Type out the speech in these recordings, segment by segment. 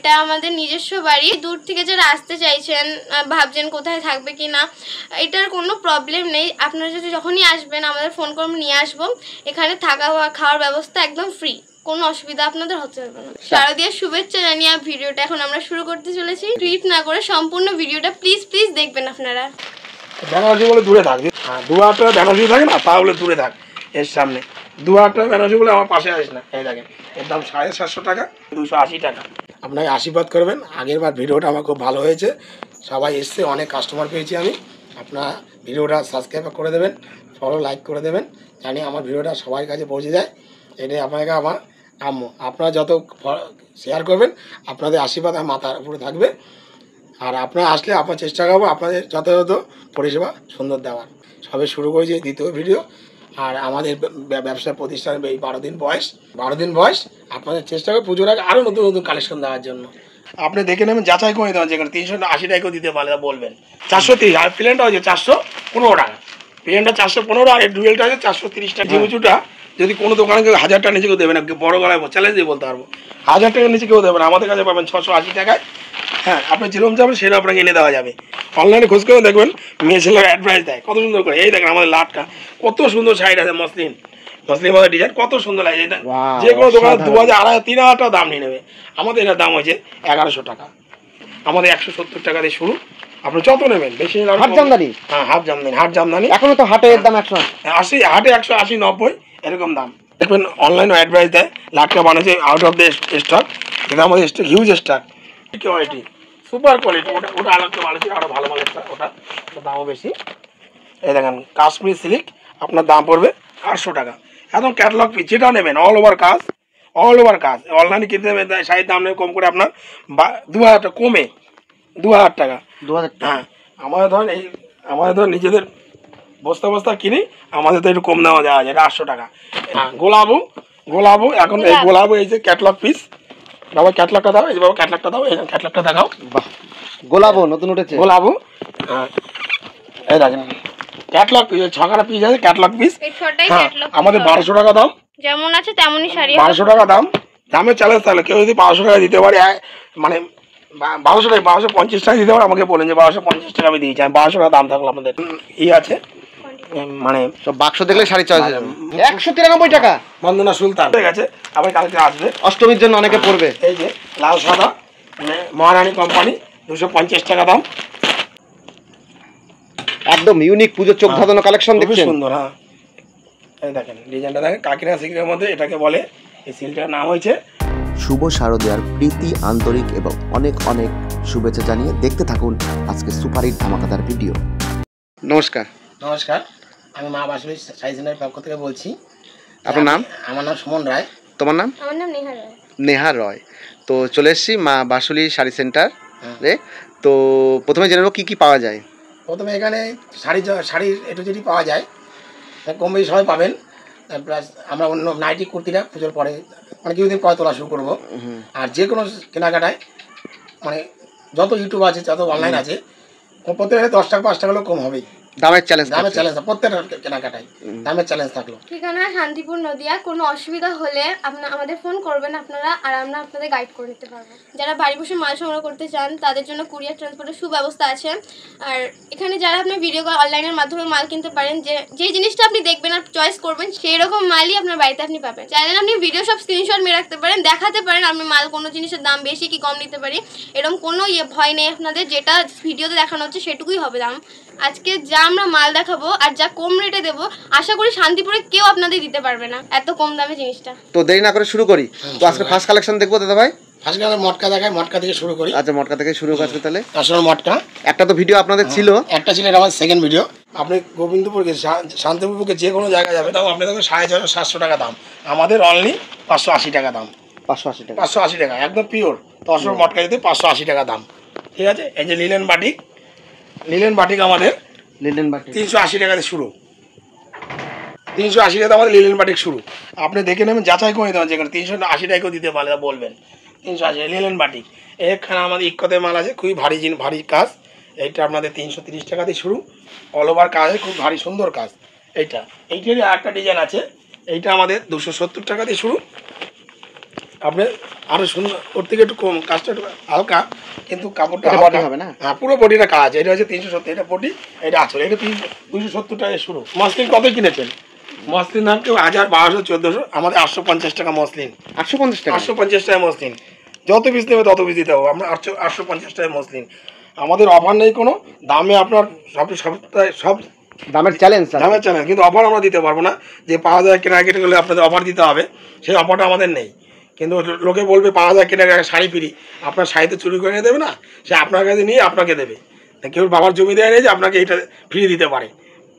এটা আমাদের নিজস্ব বাড়ি। দূর থেকে যারা আসতে চাইছেন, ভাবছেন কোথায় থাকবে কি না, এটার কোনো প্রবলেম নেই। আপনারা যদি যখনই আসবেন আমাদের ফোন করে নিয়ে আসবো। এখানে থাকা খাওয়ার ব্যবস্থা একদম ফ্রি, কোনো অসুবিধা আপনাদের হতে হবে না। শারদীয়ার শুভেচ্ছা জানিয়ে ভিডিওটা এখন আমরা শুরু করতে চলেছি। স্ক্রিপ্ট না করে সম্পূর্ণ ভিডিওটা প্লিজ দেখবেন আপনারা। বেনারসি বলে দূরে থাক, দু হাজার টাকা বেনারসি থাকে না, তাহলে দূরে থাক। এর সামনে 2000 টাকা বেনারসি বলে আমার পাশে আসিস না। এই দেখেন, এর দাম 750 টাকা, 280 টাকা। আপনাকে আশীর্বাদ করবেন। আগের বার ভিডিওটা আমার খুব ভালো হয়েছে, সবাই এসছে, অনেক কাস্টমার পেয়েছি আমি। আপনারা ভিডিওটা সাবস্ক্রাইব করে দেবেন, ফলো লাইক করে দেবেন, জানি আমার ভিডিওটা সবার কাছে পৌঁছে যায়। এটাই আপনাকে আমার কাম্য। আপনারা যত শেয়ার করবেন, আপনাদের আশীর্বাদ আমার মাথার উপরে থাকবে। আর আপনারা আসলে আপনার চেষ্টা করবো আপনাদের যথাযথ পরিষেবা সুন্দর দেওয়ার। সবে শুরু করেছি দ্বিতীয় ভিডিও। আর আমাদের ব্যবসা প্রতিষ্ঠানের এই 12 দিন বয়স। আপনাদের চেষ্টা করবো পুজোর আগে আরও নতুন নতুন কালেকশন দেওয়ার জন্য। আপনি দেখে নেবেন, যাচাই করে দেবেন, যেখানে 380 টাকাও দিতে পারে বলবেন। 430, আর প্লেনটা হচ্ছে 415 টাকা। প্লেনটা 415, আর ডুয়েলটা হচ্ছে 430 টাকা। জিউচুটা যদি কোনো দোকানে কেউ 1000 টাকা নিচে কেউ দেবে না, বড় গলায় চ্যালেঞ্জ দিয়ে বলতে পারবো, 1000 টাকার নিচে কেউ দেবে না। আমাদের কাছে পাবেন 680 টাকায়। হ্যাঁ, আপনি যেরকম যাবেন সেটা আপনাকে এনে দেওয়া যাবে। অনলাইনে খোঁজ করে দেখবেন, মেয়ে ছেলের অ্যাডভাইস দেয় কত সুন্দর করে। এই দেখেন আমাদের লাটকা, কত সুন্দর সাইড আছে, মসলিন মধ্যে ডিজাইন, কত সুন্দর লাগে। এটা যে কোনো দোকানে 2000, 2500, 3000 টাকা দাম নিয়ে নেবে। আমাদের এটার দাম হয়েছে 1100 টাকা। আমাদের 170 টাকা দিয়ে শুরু। আপনি যত নেবেন, বেশি হাট জামদানি। হ্যাঁ, হাট জামদানি। এখনো তো হাটের দাম 180, হাটে 180, 90 এরকম দাম। দেখবেন অনলাইনে অ্যাডভাইস দেয়, লাটকা বানাচ্ছে আউট অফ দ্য স্টক। এটা আমাদের stock huge stock, quality, super quality. ওটা আলাদা মাল আছে, আরও ভালো মাল আছে, ওটা দামও বেশি। এই দেখেন কাশ্মীর সিল্ক, আপনার দাম পড়বে 800 টাকা। একদম ক্যাটালগ পিস, যেটা নেবেন অল ওভার কাজ। অনলাইনে কিনতে নেবেন শাড়ির দাম নেবে কম করে আপনার 2000 টাকা, কমে 2000 টাকা। 2000 টাকা। হ্যাঁ, আমাদের ধরেন নিজেদের বস্তা কিনি, আমাদের তো একটু কম নেওয়া যায়, এটা 800 টাকা। হ্যাঁ, গোলাবু এখন এই গোলাবু এই যে ক্যাটালগ পিস। বাবা ক্যাটালগটা দাও, এই যে বাবা ক্যাটালগটা দাও, এই ক্যাটালগটা দেখাও। বাহ, গোলাবু নতুন উঠেছে, গোলাবু। হ্যাঁ, এই দেখেন ক্যাটালগ পিস, 6খানা পিস আছে ক্যাটালগ পিস। আমাদের 1200 টাকা দাম, যেমন আছে তেমনই শাড়ি। 1200 টাকা দাম। দামের চ্যালেঞ্জ থাকলে কেউ যদি 1200 টাকা দিতে পারে, মানে 1200 টাকা, 1250 টাকা দিতে পারে, আমাকে বলেন যে 1250 টাকা আমি দিয়েছি। 1200 টাকা দাম থাকলো আমাদের। আছে মানে সব বাক্স দেখলে শাড়ি চয়েস হয়ে যাবে। 193 টাকা বন্দনা সুলতান ঠিক আছে। আবার কালকে আসবে, অষ্টমীর জন্য অনেকে পড়বে। এই যে লাল সাদা মহারানী কোম্পানি, 250 টাকা দাম। একদম ইউনিক পুজোর চোখ ধাঁধানো কালেকশন, দেখছেন সুন্দর। হ্যাঁ, এই দেখেন ডিজাইনটা দেখেন, কাকিনা সিল্কের মধ্যে এটাকে বলে। এই সিল্কটার নাম হয়েছে শুভ শারদীয়ার প্রীতি, আন্তরিক এবং অনেক অনেক শুভেচ্ছা জানিয়ে দেখতে থাকুন আজকে সুপারহিট ধামাকাদার ভিডিও। নমস্কার, আমি মা বাসুলি শাড়ি সেন্টারের পক্ষ থেকে বলছি। আপনার নাম? আমার নাম সুমন রায়। তোমার নাম? আমার নাম নেহা রায়। নেহা রয়। তো চলে এসেছি মা বাসুলি শাড়ি সেন্টার। তো প্রথমে জেনে নেব কী কী পাওয়া যায়। প্রথমে এখানে শাড়ির একটু যদি পাওয়া যায়, কম বেশি সবাই পাবেন। প্লাস আমরা অন্য নাইটি কুর্তিটা পুজোর পরে মানে কিছুদিন পরে তোলা শুরু করবো। আর যে কোনো কেনাকাটায় মানে যত ইউটিউব আছে, যত অনলাইন আছে, প্রত্যেকটা 10 টাকা 5 টাকা হলেও কম হবেই। দামের চ্যালেঞ্জ প্রত্যেকটা কেনাকাটায় দামের চ্যালেঞ্জ থাকলো। ঠিকানা শান্তিপুর নদিয়া। কোনো অসুবিধা হলে আমাদের ফোন করবেন আপনারা, আর আমরা আপনাদের গাইড করে দিতে পারবো। যারা বাড়ি বসে মাল সংগ্রহ করতে চান তাদের জন্য কুরিয়ার ট্রান্সপোর্টের সুব্যবস্থা আছে। আর এখানে যারা আপনি ভিডিও কল অনলাইনের মাধ্যমে মাল কিনতে পারেন, যে জিনিসটা আপনি দেখবেন আর চয়েস করবেন সেই রকম মালই আপনার বাড়িতে আপনি পাবেন। চাইলে আপনি ভিডিও সব স্ক্রিনশট মেরে রাখতে পারেন, দেখাতে পারেন আমি মাল কোনো জিনিসের দাম বেশি কি কম নিতে পারি। এরকম কোনো ভয় নেই আপনাদের, যেটা ভিডিওতে দেখানো হচ্ছে সেটুকুই হবে দাম। আজকে যা আমরা মাল দেখাবো আর যা কম রেটে দেবো, আশা করি শান্তিপুরে কেউ আপনাদের দিতে পারবে না এত কম দামে জিনিসটা। তো দেরি না করে শুরু করি। তো আজকে ফার্স্ট কালেকশন দেখবো দাদা ভাই। ফার্স্ট কালেকশন মটকা দেখায়, মটকা থেকে শুরু করি। আচ্ছা, মটকা থেকে শুরু করতে তাহলে। আসলে মটকা একটা তো ভিডিও আপনাদের ছিল, একটা ছিল, এটা আমার সেকেন্ড ভিডিও। আপনি গোবিন্দপুরকে শান্তিপুরকে যে কোনো জায়গায় যাবে, তাও আপনি দেখবেন 650-700 টাকা দাম। আমাদের অনলি 580 টাকা দাম। 580 টাকা একদম পিওর তসর মটকা দিতে 580 টাকা দাম। ঠিক আছে। এই যে লিলেন বাটিক আমাদের 380 টাকাতে শুরু। 380 টাকা আমাদের লিলেন বাটিক শুরু। আপনি দেখে নেবেন, যাচাই করে দেবেন, যেখানে 380 টাকাও দিতে পারে বলবেন। 380 লিলেন বাটিক। এখানে আমাদের ইক্কতে মাল আছে, খুবই ভারী কাজ। এইটা আপনাদের 330 টাকাতে শুরু। অল ওভার কাজ, খুব ভারী সুন্দর কাজ। এইটারই একটা ডিজাইন আছে, এইটা আমাদের 270 টাকাতে শুরু। আপনি আরো সুন্দর, ওর থেকে একটু কম, কাজটা একটু হালকা, কিন্তু কাপড়টা এটা হালকা body হবে না? হ্যাঁ, পুরো বডিটা কাজ। এটা হচ্ছে 370, এটা বডি, এটা আঁচল, এটা 270 টাকায় শুরু। মসলিন কত কিনেছেন? মসলিন দাম কেউ 1000, 1200, 1400, আমাদের 850 টাকা মসলিন। 850 টাকা? 850 টাকায় মসলিন, যত পিস নেবে তত পিস দিতে হবে। আমরা 850 টাকায় মসলিন। আমাদের অফার নেই কোনো, দামে আপনার সব দামের চ্যালেঞ্জ দামের চ্যালেঞ্জ, কিন্তু অফার আমরা দিতে পারবো না। যে 5000 কেনাকাটি করলে আপনাদের অফার দিতে হবে, সেই অফারটা আমাদের নেই। কিন্তু লোকে বলবে 5000 কেনাকাটা শাড়ি ফ্রি, আপনার শাড়িতে চুরি করে নিয়ে দেবে না, সে আপনার কাছে নিয়ে আপনাকে দেবে। কেউ বাবার জমি দেয় নেই যে আপনাকে এটা ফ্রি দিতে পারে।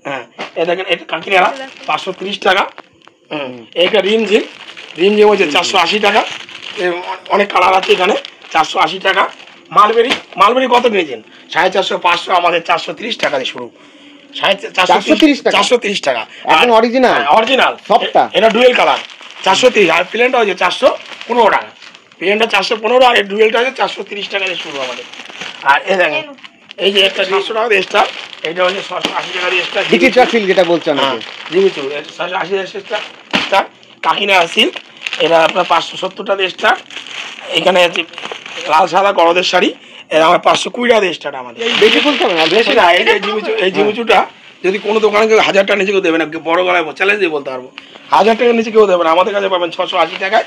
হ্যাঁ, এই দেখেন, এটা কাকিনারা 530 টাকা। এইটা রিমঝিম, রিমঝিম হচ্ছে 480 টাকা। অনেক কালার আছে এখানে, 480 টাকা। মালবেরি, মালবেরি কত কিনেছেন? 450, 500, আমাদের 430 টাকা দিয়ে শুরু। 430 টাকা একদম অরিজিনাল? অরিজিনাল সবটা? এটা ডুয়েল কালার 430, আর প্লেনটা হচ্ছে 415 টাকা। প্লেনটা 415, আর এই ডুয়েলটা হচ্ছে 430 টাকা দিয়ে শুরু আমাদের। আর এই দেখেন, এই যে একটা 700 টাকা দিয়ে স্টার, এইটা হচ্ছে 680 টাকা দিয়ে স্টার। ডিজিটাল সিল্ক যেটা বলছেন আপনি, জিমিচু 680 স্টার। কাকিনা সিল্ক, এটা আপনার 570 টাকা দিয়ে স্টার। এখানে আছে লাল সাদা গরদের শাড়ি, এটা আমার 520 টাকা দিয়ে স্টার্ট আমাদের। বেশি বলতে হবে না, বেশি না, এই যে জিমিচু, এই জিমিচুটা যদি কোনো দোকানে কেউ 1000 টাকা নিচে কেউ দেবে না, বড় গলায় চ্যালেঞ্জ দিয়ে বলতে পারবো, 1000 টাকার নিচে কেউ দেবে না। আমাদের কাছে পাবেন 680 টাকায়।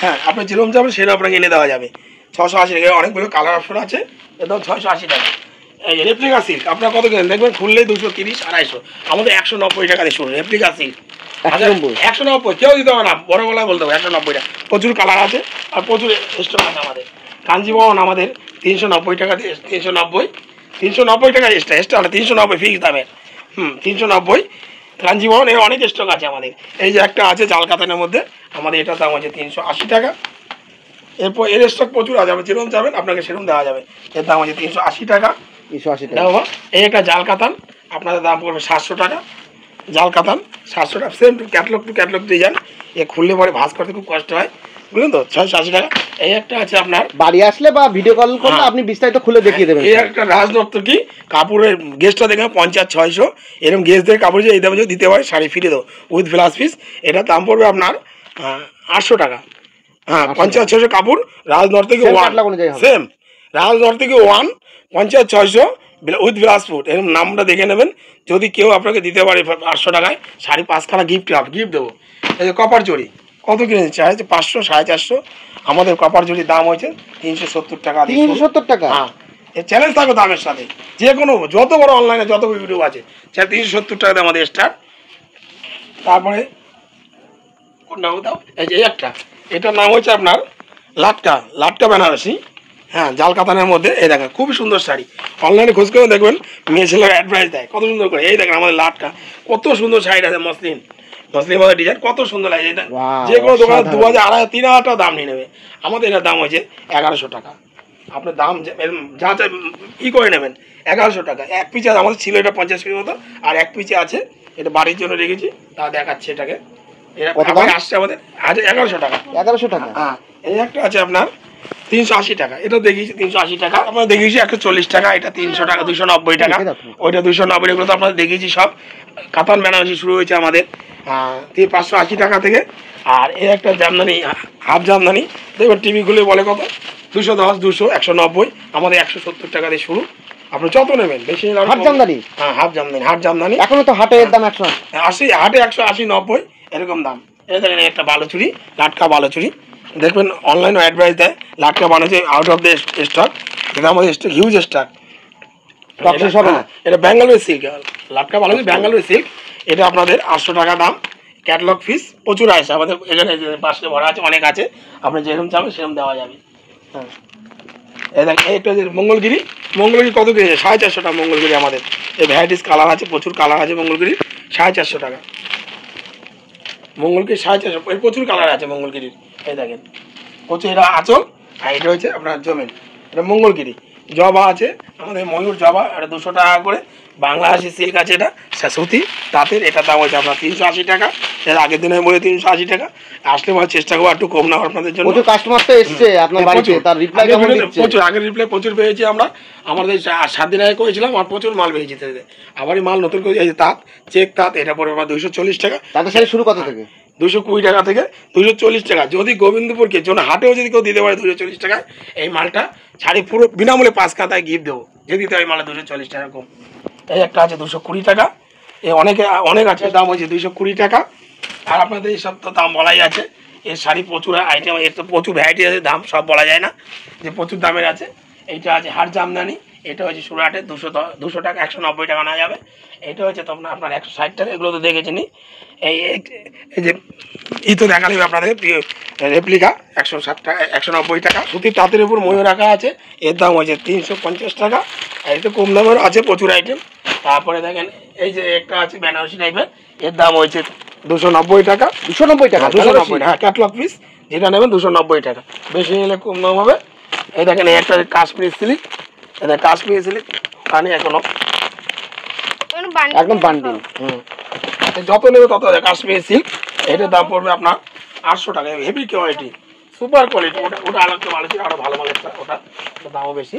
হ্যাঁ, আপনি যেরকম যাবেন সেটা আপনাকে এনে দেওয়া যাবে। 680 টাকায় অনেকগুলো কালার অপশন আছে, একদম 680 টাকা। এই যে রেপ্লিকা সিল্ক, আপনার কত কেনেন দেখবেন, খুললেই 230, 250, আমাদের 190 টাকা দিয়ে শুরু। রেপ্লিকা সিল্ক 190, কেউ দিতে হবে না, বড় গলায় বলতে হবে 190 টাকা। প্রচুর কালার আছে আর প্রচুর স্টক আছে আমাদের। কাঞ্জিবরম আমাদের 390 টাকা দিয়ে, 390 টাকা এক্সট্রা 390 ফিক্স দামের। 390 কাঞ্জিবরম, এর অনেক স্টক আছে আমাদের। এই যে একটা আছে জাল কাতানের মধ্যে, আমাদের এটার দাম হচ্ছে 380 টাকা। এরপর এর স্টক প্রচুর আছে, আপনি যেরকম যাবেন আপনাকে সেরকম দেওয়া যাবে। এর দাম হচ্ছে 380 টাকা। 380 টাকা। দেখো, এই একটা জাল কাতান, আপনাদের দাম পড়বে 700 টাকা। জাল কাতান 700 টাকা, সেম টু ক্যাটলগ ডিজাইন। এ খুললে পরে ভাঁজ করতে খুব কষ্ট হয়, বুঝলেন তো, 680 টাকা। এই একটা আছে আপনার, বাড়ি আসলে বা ভিডিও কল করলে আপনি বিস্তারিত খুলে দেখিয়ে দেবেন। এই একটা রাজদত্তর কি কাপড়ের গেস্টটা দেখে 50, 600 এরকম গেস্টদের কাপড় যে এই দামে যদি দিতে হয়, শাড়ি ফিরে দেবো উইথ ব্লাউজ পিস। এটার দাম পড়বে আপনার 800 টাকা। হ্যাঁ, 50, 600 কাপড় রাজনগর থেকে সেম, রাজনগর থেকে 50, 600 উইথ ব্লাউজ ফুট, এরকম নামটা দেখে নেবেন। যদি কেউ আপনাকে দিতে পারে 800 টাকায়, শাড়ি 5খানা গিফট দেবো। এই যে কপার জড়ি কত কিনেছে? চাইছে 500, 450, আমাদের কপার জড়ির দাম হয়েছে 370 টাকা। 370 টাকা? হ্যাঁ, এই চ্যালেঞ্জ থাকো দামের সাথে, যে কোনো যত বড় অনলাইনে যত ভিডিও আছে, 370 টাকাতে আমাদের স্টার্ট। তারপরে এই যে একটা, এটার নাম হচ্ছে আপনার লাটকা বেনারসি। হ্যাঁ, জাল কাতানের মধ্যে। এই দেখেন, খুবই সুন্দর শাড়ি, অনলাইনে খোঁজ করে দেখবেন, মেয়ে ছেলেরা অ্যাডভাইস দেয় কত সুন্দর করে। এই দেখেন আমাদের লাটকা, কত সুন্দর শাড়ি আছে, মসলিন মধ্যে ডিজাইন কত সুন্দর লাগে। এটা যে কোনো দোকানে 2000, 2500, 3000 টাকা দাম নিয়ে নেবে, আমাদের এটার দাম হয়েছে 1100 টাকা। আপনার দাম যা যা করে নেবেন 1100 টাকা। এক পিচে আমাদের ছিল এটা 50 পিস মতো, আর এক পিচে আছে, এটা বাড়ির জন্য রেখেছি, তা দেখাচ্ছে এটাকে। এটা আসছে আমাদের 1100 টাকা। 1100 টাকা? হ্যাঁ, এই একটা আছে আপনার 380 টাকা, এটা দেখিয়েছি 380 টাকা। আমরা দেখিয়েছি 140 টাকা, এটা 300 টাকা, 290 টাকা, ওইটা 290। এগুলো তো আপনাদের দেখিয়েছি সব। কাতান বেনারসি শুরু হয়েছে আমাদের 580 টাকা থেকে। আর এই একটা জামদানি, হাফ জামদানি, দেখবেন টিভি খুলে বলে কত, 210, 200, 190, আমাদের 170 টাকা দিয়ে শুরু। আপনি যত নেবেন বেশি। হাফ জামদানি? হ্যাঁ, হাফ জামদানি। এখনো তো হাটে এর দাম 180, হাটে 180, 90 এরকম দাম। এই দেখেন একটা বালুচুরি, লাটকা বালুচুরি, দেখবেন অনলাইনে অ্যাডভাইস দেয়, লাটকা বানাচ্ছে আউট অফ দ্য স্টক। এটা আমাদের স্টক হিউজ স্টক। এটা ব্যাঙ্গালোর সিল্ক, লাটকা বালুচুরি ব্যাঙ্গালোর সিল্ক। এটা আপনাদের 800 টাকা দাম। ক্যাটলগ ফিস প্রচুর আছে আমাদের এখানে, পাশে ভরা আছে, অনেক আছে, আপনি যেরকম চাবেন সেরকম দেওয়া যাবে। হ্যাঁ, এই দেখেন এইটা যে মঙ্গলগিরি কত কিনেছে? 450 টাকা মঙ্গলগিরি আমাদের। এই ভ্যারাইটিস কালার আছে, প্রচুর কালার আছে মঙ্গলগিরির, 450 টাকা মঙ্গলগিরি, 450। এর প্রচুর কালার আছে মঙ্গলগিরির। এই দেখেন প্রচুর, এটা আঁচল, আর এটা হচ্ছে আপনার জমেন। এটা মঙ্গলগিরি। জবা আছে আমাদের, ময়ূর জবা, এটা 200 টাকা করে। বাংলাদেশি সিল্ক আছে, এটা সুতি তাঁতের, এটা দাম হচ্ছে আপনার 380 টাকা। এর আগের দিনের মধ্যে 380 টাকা। আসলে মানে চেষ্টা করবো একটু কম নেওয়ার আপনাদের জন্য। প্রচুর কাস্টমার তো এসছে আপনার বাড়িতে, তার রিপ্লাই কেমন দিচ্ছে? প্রচুর, আগের রিপ্লাই প্রচুর পেয়েছি আমরা। আমাদের 7 দিন আগে করেছিলাম, আর প্রচুর মাল পেয়েছি। আবারই মাল নতুন করে, এই যে তাঁত, চেক তাঁত, এটা পড়বে আমার 240 টাকা। তাদের শাড়ি শুরু কত থেকে? 220 টাকা থেকে 240 টাকা। যদি গোবিন্দপুরকে জন্য হাটেও যদি কেউ দিতে পারে 240 টাকায়, এই মালটা শাড়ি পুরো বিনামূল্যে 5 কাঁথায় গিফট দেবো যদি দিতে হয় মালটা 240 টাকা কম। এই একটা আছে 220 টাকা, এই অনেক আছে, দাম হয়েছে 220 টাকা। আর আপনাদের এইসব তো দাম বলাই আছে, এর শাড়ি প্রচুর আইটেম, এর তো প্রচুর ভ্যারাইটি আছে, দাম সব বলা যায় না যে প্রচুর দামের আছে। এইটা আছে হাট জামদানি, এটা হচ্ছে সুরাটে 200 টাকা, 190 টাকা নেওয়া যাবে। এটা হচ্ছে তো আপনার 160 টাকা, এগুলো তো দেখেছিনি। এই যে তো দেখালি আপনাদের রেপ্লিকা 160 টাকা, 190 টাকা। সুতির তাঁতের উপর ময়ূর রাখা আছে, এর দাম হচ্ছে 350 টাকা। আর এটা কম দামের আছে প্রচুর আইটেম। তারপরে দেখেন এই যে একটা আছে বেনারসি টাইপের, এর দাম হচ্ছে 290 টাকা। 290 টাকা, 290, হ্যাঁ, ক্যাটলগ পিস যেটা নেবেন 290 টাকা, বেশি নিলে কম দাম হবে। এই দেখেন এই একটা কাশ্মীর সিল্ক, এটা কাশ্মীর সিল্ক কানে এখনো একদম বান্ডিল। যত নেবে তত কাশ্মীর সিল্ক। এটার দাম পড়বে আপনার 800 টাকা, হেভি কোয়ালিটি, সুপার কোয়ালিটি। ওটা আলাদা ভালো ছিল, আরও ভালো মালের ওটা দামও বেশি।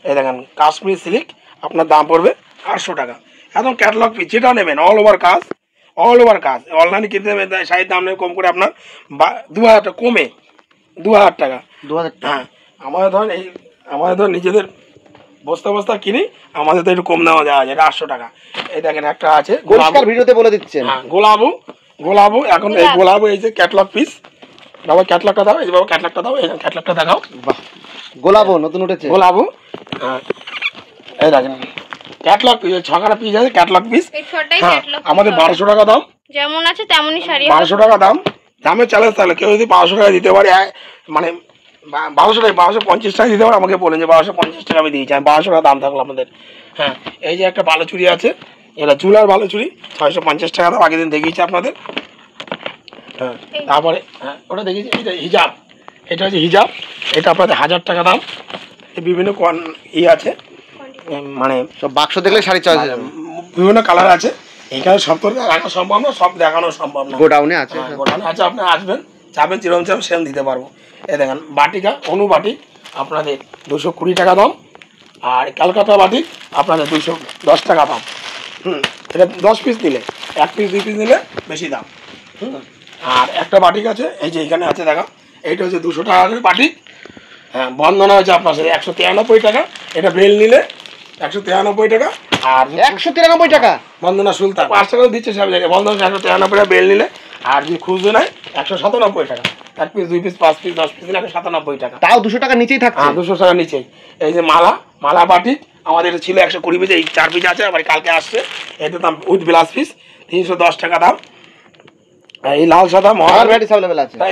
এই দেখেন কাশ্মীর সিল্ক, আপনার দাম পড়বে 800 টাকা, একদম ক্যাটলগ পিস। যেটা নেবেন অল ওভার কাজ, অনলাইনে কিনতে নেবেন শাড়ির দাম নেবে কম করে আপনার 2000 টাকা, কমে 2000 টাকা। 2000 টাকা। হ্যাঁ, আমাদের ধর নিজেদের বস্তা কিনি, আমাদের তো একটু কম দেওয়া যায়, এটা 800 টাকা। এই দেখেন একটা আছে পরিষ্কার ভিডিওতে বলে দিচ্ছেন। হ্যাঁ, গোলাবু এখন এই গোলাবু, এই যে ক্যাটলগ পিস। বাবা ক্যাটলগটা দাও, এই যে বাবা ক্যাটলগটা দাও, এই ক্যাটলগটা দেখাও। বাহ, গোলাবো নতুন উঠেছে। গোলাবু, এই দেখেন ক্যাটলগ পিস, 6খানা পিস আছে ক্যাটলগ পিস। হ্যাঁ, আমাদের 1200 টাকা দাম, যেমন আছে তেমনই শাড়ি, 1200 টাকা দাম। দামের চ্যালেঞ্জ তাহলে কেউ যদি 500 টাকা দিতে পারে, মানে 1250 টাকা দিতে পারে, আমাকে বলেন যে 1250 টাকা আমি দিয়েছি, আমি 1200 টাকা দাম থাকলো আমাদের। হ্যাঁ, এই যে একটা ভালো চুড়ি আছে, এটা চুলার ভালো চুড়ি, 650 টাকা দাম, আগের দিন দেখিয়েছি আপনাদের। হ্যাঁ, তারপরে হ্যাঁ ওটা দেখিয়েছি, এটা হিজাব, এটা হচ্ছে হিজাব, এটা আপনাদের 1000 টাকা দাম। বিভিন্ন আছে, মানে সব বাক্স দেখলে শাড়ি চয়েস হয়ে যাবে। বিভিন্ন কালার আছে, এখানে সব তো দেখানো সম্ভব না, সব দেখানো সম্ভব না। গোডাউনে আছে, গোডাউনে আছে, আপনি আসবেন, চাবেন যেরকম চাবেন সেরকম দিতে পারবো। এই দেখেন বাটিকা, অনুবাটিক আপনাদের 220 টাকা দাম। আর ক্যালকাটা বাটিক আপনাদের 210 টাকা দাম। এটা 10 পিস নিলে, 1 পিস 2 পিস নিলে বেশি দাম। আর একটা বাটিক আছে, এই যে এখানে আছে দেখা, এইটা হচ্ছে 200 টাকা করে বাটিক। হ্যাঁ, বন্ধনা হচ্ছে আপনার সাথে 193 টাকা, এটা বেল নিলে 193 টাকা। আর 193 টাকা বন্ধনা সুলতান 5 টাকা দিচ্ছে সব জায়গায়, বন্ধনা 193 টাকা বেল নিলে। আর যদি খুচরো নেয় 197 টাকা, 1 পিস 2 পিস 5 পিস 10 পিস নিলে 197 টাকা। তাও 200 টাকা নিচেই থাকছে। হ্যাঁ, 200 টাকা নিচেই। এই যে মালা বাটিক আমাদের এটা ছিল 120 পিস, এই 4 পিস আছে, আবার কালকে আসছে। এটার দাম উইথ ব্লাউজ পিস 310 টাকা দাম। এই লাল সাদা ভ্যারাইটিস अवेलेबल আছে, তাই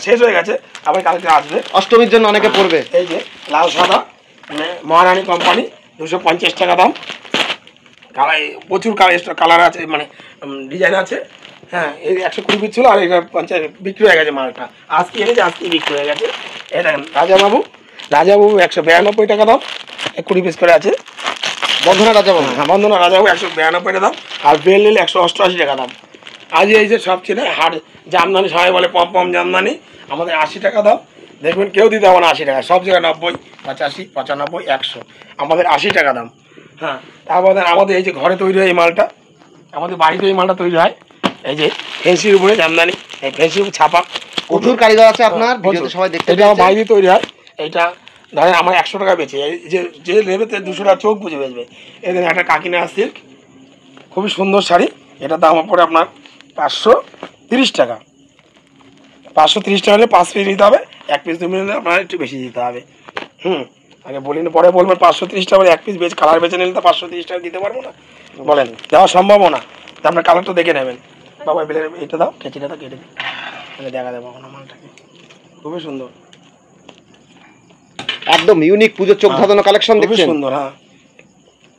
শেষ হয়ে গেছে, আবার কালকে আসবে, অষ্টমীর জন্য অনেকে পড়বে। এই যে লাল সাদা মহারানী কোম্পানি 250 টাকা দাম। কালার প্রচুর কালার আছে, মানে ডিজাইন আছে। হ্যাঁ, এই 120 পিস ছিল, আর এটা 50 বিক্রি হয়ে গেছে মালটা, আজকে এনেছে, আজকে বিক্রি হয়ে গেছে। এই দেখেন রাজাবাবু 192 টাকা দাম, 20 পিস করে আছে। বন্ধনা রাজাবাবু, হ্যাঁ, বন্ধনা রাজাবাবু 192 টাকা দাম। আর বেল নিলে 188 টাকা দাম। আজ এই যে সব ছিল হাট জামদানি, সবাই বলে পম জামদানি, আমাদের 80 টাকা দাম। দেখবেন কেউ দিতে হবে না 80 টাকা, সব জায়গায় 90, 85, 95, 100, আমাদের 80 টাকা দাম। হ্যাঁ, তারপরে আমাদের এই যে ঘরে তৈরি হয় এই মালটা, আমাদের বাড়িতে এই মালটা তৈরি হয়, এই যে ফেন্সির উপরে জামদানি, এই ফেন্সির ছাপা প্রচুর কারিগর আছে আপনার, ভিডিওতে সবাই দেখতে এটা আমার বাইরে তৈরি হয়। এইটা ধরেন আমার 100 টাকা বেচে, এই যে নেবে 200 টাকা চোখ বুঝে বেচবে। এদের একটা কাকিনা সিল্ক, খুবই সুন্দর শাড়ি, এটা দাম পড়ে আপনার 530 টাকা। 530 টাকা হলে 5 পিস নিতে হবে, 1 পিস 2 পিস নিলে আপনার একটু বেশি দিতে হবে। আগে বলিনি, পরে বলবেন 530 টাকা 1 পিস বেচ কালার বেচে নিলে তো 530 টাকা দিতে পারবো না, বলেন দেওয়া সম্ভব না। তো আপনার কালারটা দেখে নেবেন। বাবা বেলের এটা দাও, কেচিটা দাও, কেটে দিই, তাহলে দেখা দেবো আমার মালটাকে, খুবই সুন্দর, একদম ইউনিক পুজোর চোখ ধাঁধানো কালেকশন দেখছেন, সুন্দর। হ্যাঁ,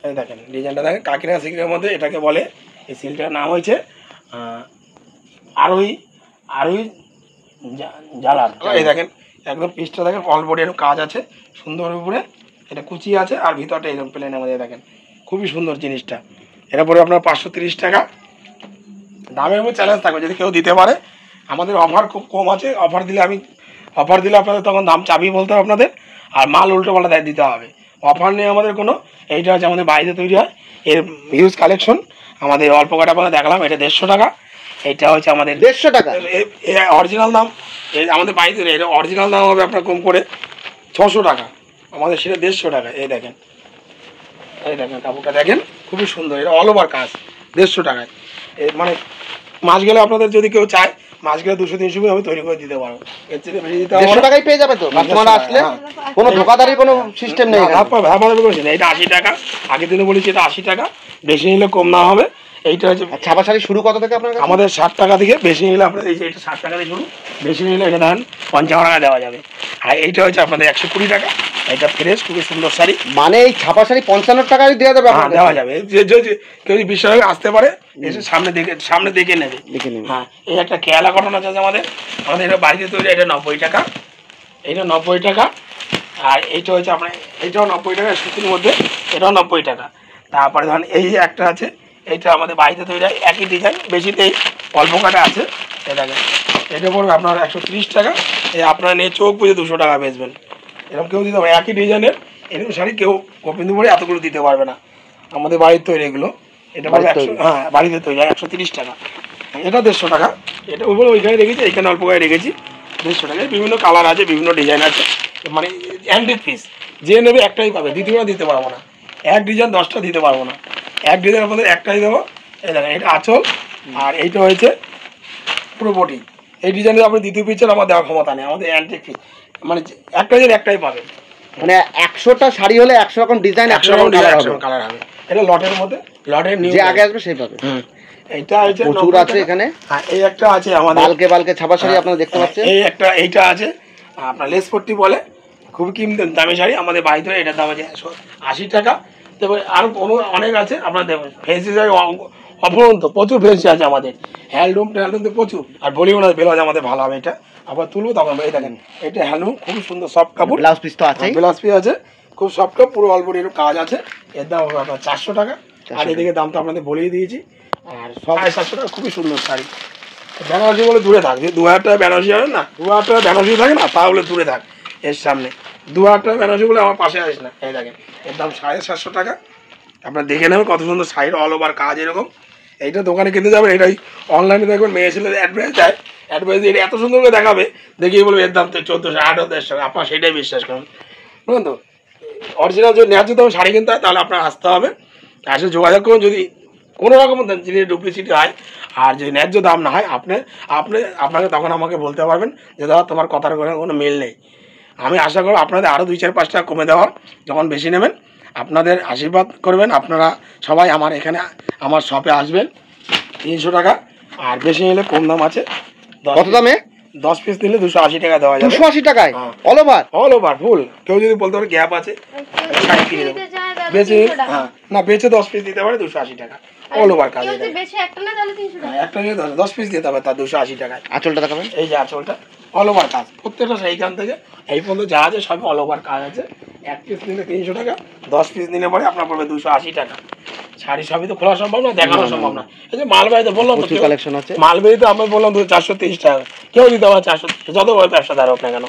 এই দেখেন ডিজাইনটা দেখেন, কাকিনা সিল্কের মধ্যে এটাকে বলে, এই সিল্কটার নাম হয়েছে আরোহী জালার। এই দেখেন একদম পিসটা দেখেন, অলবডি এরকম কাজ আছে সুন্দর, উপরে এটা কুচি আছে, আর ভিতরটা এরকম প্লেন আমাদের দেখেন, খুবই সুন্দর জিনিসটা। এটা পরে আপনার 530 টাকা। দামের উপর চ্যালেঞ্জ থাকবে, যদি কেউ দিতে পারে। আমাদের অফার খুব কম আছে, অফার দিলে আপনাদের তখন দাম চাবি বলতে হবে আপনাদের, আর মাল উল্টো পাল্টা দিতে হবে। অফার নেই আমাদের কোনো। এইটা হচ্ছে আমাদের বাইরে তৈরি হয়, এর হিউজ কালেকশন, আমাদের অল্প কাটা আপনাদের দেখালাম, এটা 150 টাকা। এটা হচ্ছে আমাদের 150 টাকা। অরিজিনাল দাম এই আমাদের বাড়িতে এটা অরিজিনাল দাম হবে আপনার কম করে 600 টাকা, আমাদের সেটা 150 টাকা। এই দেখেন কাপড়টা দেখেন খুবই সুন্দর, এটা অল ওভার কাজ 150 টাকায়। মানে মাস গেলে আপনাদের যদি কেউ চায় মাস গেলে 200-300 আমি তৈরি করে দিতে পারবো, এর থেকে বেশি দিতে হবে 150 টাকায় পেয়ে যাবে তো কাস্টমার আসলে, কোনো ধোকাধারির কোনো সিস্টেম নেই। এটা 80 টাকা, আগের দিনে বলেছি এটা 80 টাকা, বেশি নিলে কম না হবে। এইটা হচ্ছে ছাপা শাড়ি শুরু কত থেকে আপনার কাছে? আমাদের 60 টাকা থেকে, বেশি নিলে আপনার এই যে এটা 60 টাকা দিয়ে শুরু, বেশি নিলে এটা ধরেন 55 টাকা দেওয়া যাবে। আর এইটা হচ্ছে আপনাদের 120 টাকা, এটা ফ্রেশ খুবই সুন্দর শাড়ি। মানে এই ছাপা শাড়ি 55 টাকায় দেওয়া যাবে? হ্যাঁ দেওয়া যাবে, যে কেউ যদি বিশ্বাস আসতে পারে এসে সামনে দেখে নেবে। হ্যাঁ এই একটা কেয়ালা কটন আছে আমাদের এটা বাড়িতে তৈরি, এটা 90 টাকা, এইটা 90 টাকা। আর এইটা হচ্ছে আপনার এইটাও 90 টাকা, সুতির মধ্যে এটাও 90 টাকা। তারপরে ধরেন এই একটা আছে, এইটা আমাদের বাড়িতে তৈরি হয়, একই ডিজাইন, বেশিতেই অল্প কাটা আছে। এই দেখেন এটা পড়বে আপনার 130 টাকা, এই আপনারা নিয়ে চোখ বুঝে 200 টাকা বেচবেন। এরকম কেউ দিতে পারে একই ডিজাইনের এরকম শাড়ি কেউ গোবিন্দ পরে এতগুলো দিতে পারবে না, আমাদের বাড়ির তৈরি এগুলো। এটা পড়বে 100, হ্যাঁ বাড়িতে তৈরি 130 টাকা। এটা 150 টাকা, এটা উপরে ওইখানে রেখেছি, এখানে অল্প গায়ে রেখেছি 150 টাকায়। বিভিন্ন কালার আছে, বিভিন্ন ডিজাইন আছে, মানে অ্যান্টিক পিস, যে নেবে একটাই পাবে, দ্বিতীয়টা দিতে পারবো না, এক ডিজাইন 10টা দিতে পারবো না, এক ডিজাইন আপনাদের একটাই দেবো। এই দেখেন এটা আঁচল, আর এইটা হয়েছে পুরো বডি। এই ডিজাইনে আপনি দ্বিতীয় পিসের আমার দেওয়ার ক্ষমতা নেই, আমাদের অ্যান্টিক পিস, মানে একটা ডিজাইন একটাই পাবেন। মানে 100টা শাড়ি হলে 100 রকম ডিজাইন, 100 রকম কালার হবে। এটা লটের মধ্যে, লটের নিউ, যে আগে আসবে সেই পাবে। এইটা হচ্ছে প্রচুর আছে এখানে। হ্যাঁ এই একটা আছে আমাদের বালকে ছাপা শাড়ি আপনারা দেখতে পাচ্ছেন। এইটা আছে আপনার লেস পট্টি বলে, খুবই দামি শাড়ি, আমাদের বাড়িতে এটার দাম আছে 80 টাকা। তারপরে আরও অনেক আছে, আপনার দেখবেন ফেন্সি শাড়ি অপরন্ত প্রচুর ফেন্সি আছে আমাদের, হ্যান্ডলুম তো প্রচুর। আর বলিও না বেলাজ আমাদের ভালো হবে, এটা আবার তুলবো তখন। এই দেখেন এটা হ্যান্ডলুম, খুব সুন্দর সফট কাপড়, ব্লাউজ পিস তো আছে, ব্লাউজ পিস আছে, খুব সফট কাপড়, পুরো অল্প এর কাজ আছে। এর দাম হবে আপনার 400 টাকা। আর এদিকে দাম তো আপনাদের বলেই দিয়েছি। আর 750 টাকা, খুবই সুন্দর শাড়ি। বেনারসি বলে দূরে থাক, যে 2000 টাকা বেনারসি হবে না, 2000 টাকা বেনারসি থাকে না, তাহলে দূরে থাক এর সামনে। 2000 টাকা বেনারসি বলে আমার পাশে আসে না। এই দেখেন এর দাম 750 টাকা, আপনার দেখে নেবেন কত সুন্দর শাড়ির অল ওভার কাজ এরকম। এইটা দোকানে কিনতে যাবেন, এটাই অনলাইনে দেখবেন মেয়ে ছেলে অ্যাডভাইস দেয়, অ্যাডভাইস দিয়ে এটা এত সুন্দর করে দেখাবে, দেখিয়ে বলবে এর দাম তো 1400, 1800 টাকা, আপনার সেটাই বিশ্বাস করুন, বুঝলেন তো। অরিজিনাল যদি ন্যায্য দামে শাড়ি কিনতে হয় তাহলে আপনার আসতে হবে, এসে যোগাযোগ করুন। যদি কোনো রকম জিনিস ডুপ্লিসিটি হয় আর যদি ন্যায্য দাম না হয় আপনাকে তখন আমাকে বলতে পারবেন যে দাদা তোমার কথার কোনো মিল নেই। আমি আশা করব আপনাদের আরও 2-4-5 টাকা কমে দেওয়ার, যখন বেশি নেবেন আপনাদের আশীর্বাদ করবেন। আপনারা সবাই আমার এখানে আমার শপে আসবেন, 300 টাকা, আর বেশি নিলে কম দাম আছে। কত দামে? 10 পিস নিলে 280 টাকা দেওয়া যাবে। 280 টাকায় অল ওভার ফুল। কেউ যদি বলতে পারে গ্যাপ আছে, বেচে হ্যাঁ না, বেচে 10 পিস দিতে পারে 280 টাকা, অল ওভার কাজ। একটা নিয়ে 10 পিস দিতে হবে, তার 280 টাকায়। আঁচলটা দেখাবেন, এই যে আঁচলটা অল ওভার কাজ, প্রত্যেকটা সেইখান থেকে এই পর্যন্ত যা আছে সব অল ওভার কাজ আছে। 1 পিস নিলে 300 টাকা, 10 পিস নিলে পরে আপনার পড়বে 280 টাকা। শাড়ি সবই তো খোলা সম্ভব না, দেখানো সম্ভব না। এই যে মালবাড়িতে বললাম তো কালেকশন আছে, মালবাড়িতে আমি বললাম 430 টাকা, কেউ দিতে পারে 400, যত বড় ব্যবসাদার হোক না কেন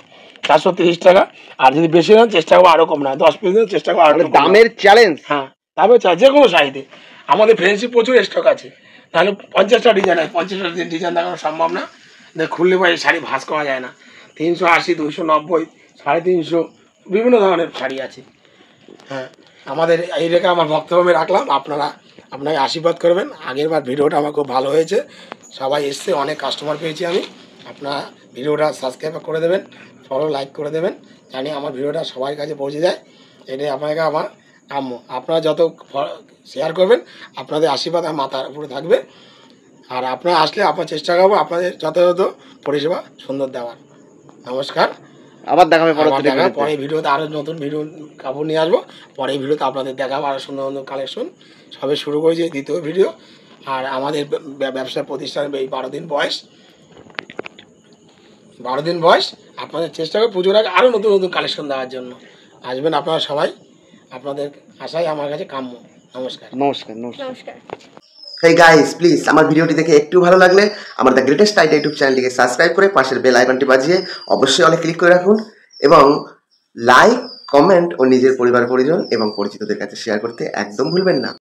430 টাকা। আর যদি বেশি নেন চেষ্টা করবো আরো কম, না 10 পিস নেন চেষ্টা করবো আরো দামের চ্যালেঞ্জ। হ্যাঁ তবে যে কোনো শাড়িতে আমাদের ফ্রেন্সি প্রচুর স্টক আছে, তাহলে 50টা ডিজাইন আছে, 50টা ডিজাইন দেখানো সম্ভব না, খুললে পরে শাড়ি ভাঁজ করা যায় না। 380, 290, 350 বিভিন্ন ধরনের শাড়ি আছে। হ্যাঁ আমাদের এই রেখে আমার বক্তব্য রাখলাম, আপনাকে আশীর্বাদ করবেন। আগের বার ভিডিওটা আমার খুব ভালো হয়েছে, সবাই এসছে, অনেক কাস্টমার পেয়েছি আমি। আপনারা ভিডিওটা সাবস্ক্রাইব করে দেবেন, ফলো লাইক করে দেবেন, জানি আমার ভিডিওটা সবার কাছে পৌঁছে যায়, এটাই আপনাকে আমার কাম্য। আপনারা যত শেয়ার করবেন আপনাদের আশীর্বাদ আমার মাথার উপরে থাকবে। আর আপনারা আসলে আপনার চেষ্টা করবো আপনাদের যথাযথ পরিষেবা সুন্দর দেওয়ার। নমস্কার, আবার দেখাবে পরে ভিডিওতে আরও নতুন ভিডিও কাপড় নিয়ে আসবো। পরে ভিডিওতে আপনাদের দেখাবো আরও সুন্দর সুন্দর কালেকশন, সবে শুরু করেছি দ্বিতীয় ভিডিও। আর আমাদের ব্যবসা প্রতিষ্ঠানের এই 12 দিন বয়স, আপনাদের চেষ্টা করে পুজোর আগে আরও নতুন নতুন কালেকশন দেওয়ার জন্য আসবেন আপনারা সবাই, আপনাদের আশাই আমার কাছে কাম্য। নমস্কার। হেই গাইস, প্লিজ আমার ভিডিওটি দেখে একটু ভালো লাগলে আমার দ্য গ্রেটেস্ট আইডিয়া ইউটিউব চ্যানেলটিকে সাবস্ক্রাইব করে পাশের বেল আইকনটি বাজিয়ে অবশ্যই অলে ক্লিক করে রাখুন, এবং লাইক, কমেন্ট ও নিজের পরিবার পরিজন এবং পরিচিতদের কাছে শেয়ার করতে একদম ভুলবেন না।